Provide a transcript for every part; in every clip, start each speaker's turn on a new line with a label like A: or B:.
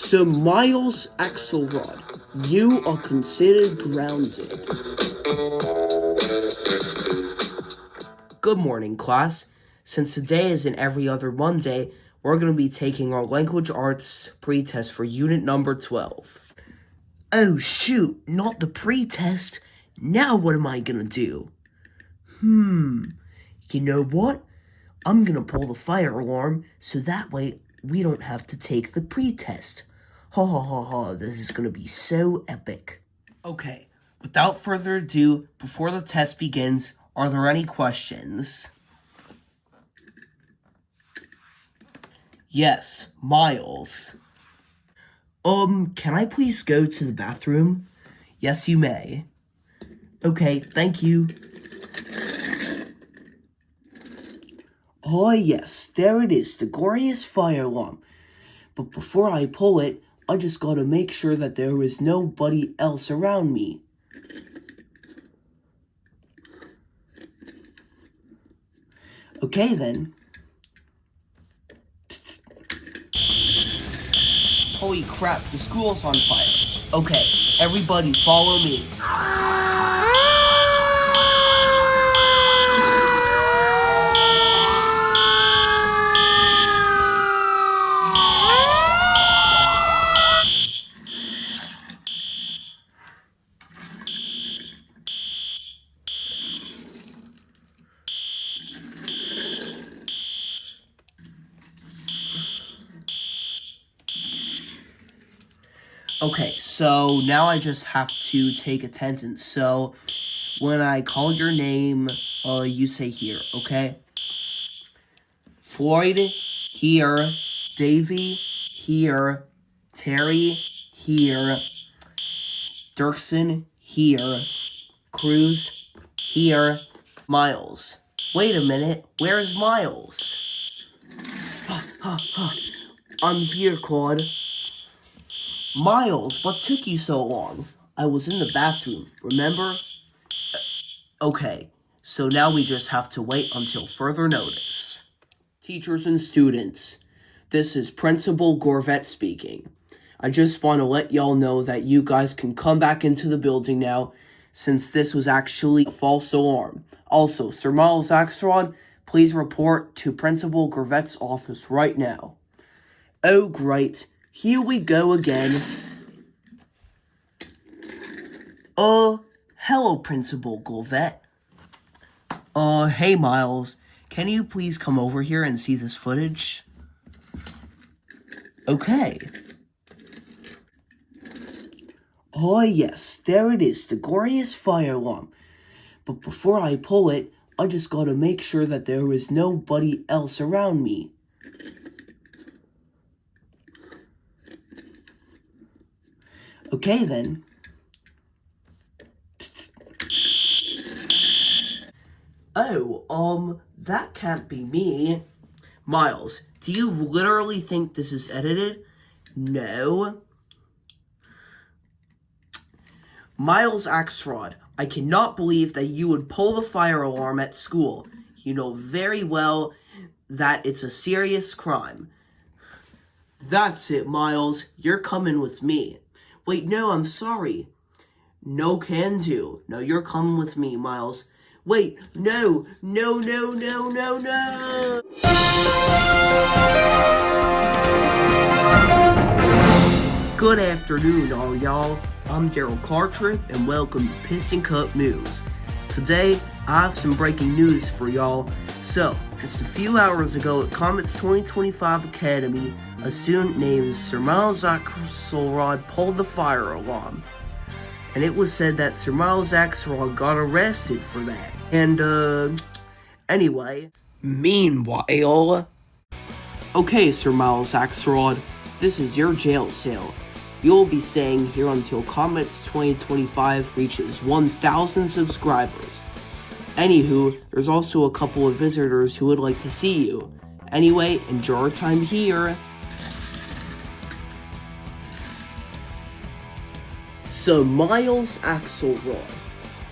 A: So Miles Axelrod, you are considered grounded. Good morning, class. Since today is an every other Monday, we're going to be taking our language arts pre-test for unit number 12. Oh shoot, not the pre-test. Now what am I going to do? You know what? I'm going to pull the fire alarm so that way we don't have to take the pre-test. Ha ha ha ha, this is going to be so epic. Okay, without further ado, before the test begins, are there any questions? Yes, Miles. Can I please go to the bathroom? Yes, you may. Okay, thank you. Ah, yes, there it is, the glorious fire alarm. But before I pull it, I just gotta make sure that there is nobody else around me. Okay, then. Holy crap, the school's on fire. Okay, everybody follow me. Okay, so now I just have to take attendance. So when I call your name, you say here, okay? Floyd, here. Davey, here. Terry, here. Dirksen, here. Cruz, here. Miles. Wait a minute, where's Miles? I'm here, Claude. Miles, what took you so long? I was in the bathroom, remember? Okay, so now we just have to wait until further notice. Teachers and students, this is Principal Gorvet speaking. I just want to let y'all know that you guys can come back into the building now, since this was actually a false alarm. Also, Sir Miles Axelrod, please report to Principal Gorvet's office right now. Oh, great. Here we go again. Hello, Principal Gorvet. Hey, Miles. Can you please come over here and see this footage? Okay. Oh, yes, there it is, the glorious fire alarm. But before I pull it, I just gotta make sure that there is nobody else around me. Okay, then. Oh, that can't be me. Miles, do you literally think this is edited? No. Miles Axelrod, I cannot believe that you would pull the fire alarm at school. You know very well that it's a serious crime. That's it, Miles. You're coming with me. Wait, no, I'm sorry. No can do. No, you're coming with me, Miles. Wait, no. Good afternoon, all y'all. I'm Daryl Cartrip, and welcome to Piston Cup News. Today, I have some breaking news for y'all. So, just a few hours ago at Comet's 2025 Academy, a student named Sir Miles Axelrod pulled the fire alarm. And it was said that Sir Miles Axelrod got arrested for that. And, anyway. Meanwhile. Okay, Sir Miles Axelrod, this is your jail cell. You'll be staying here until Comet's 2025 reaches 1,000 subscribers. Anywho, there's also a couple of visitors who would like to see you. Anyway, enjoy your time here. So Miles Axelrod,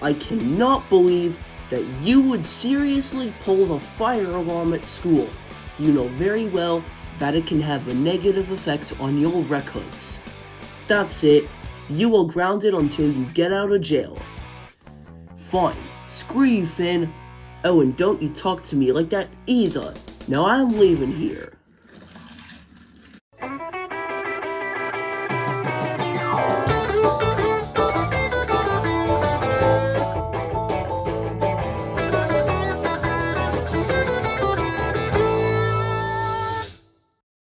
A: I cannot believe that you would seriously pull the fire alarm at school. You know very well that it can have a negative effect on your records. That's it. You are grounded until you get out of jail. Fine. Screw you, Finn. Oh, and don't you talk to me like that either. Now I'm leaving here.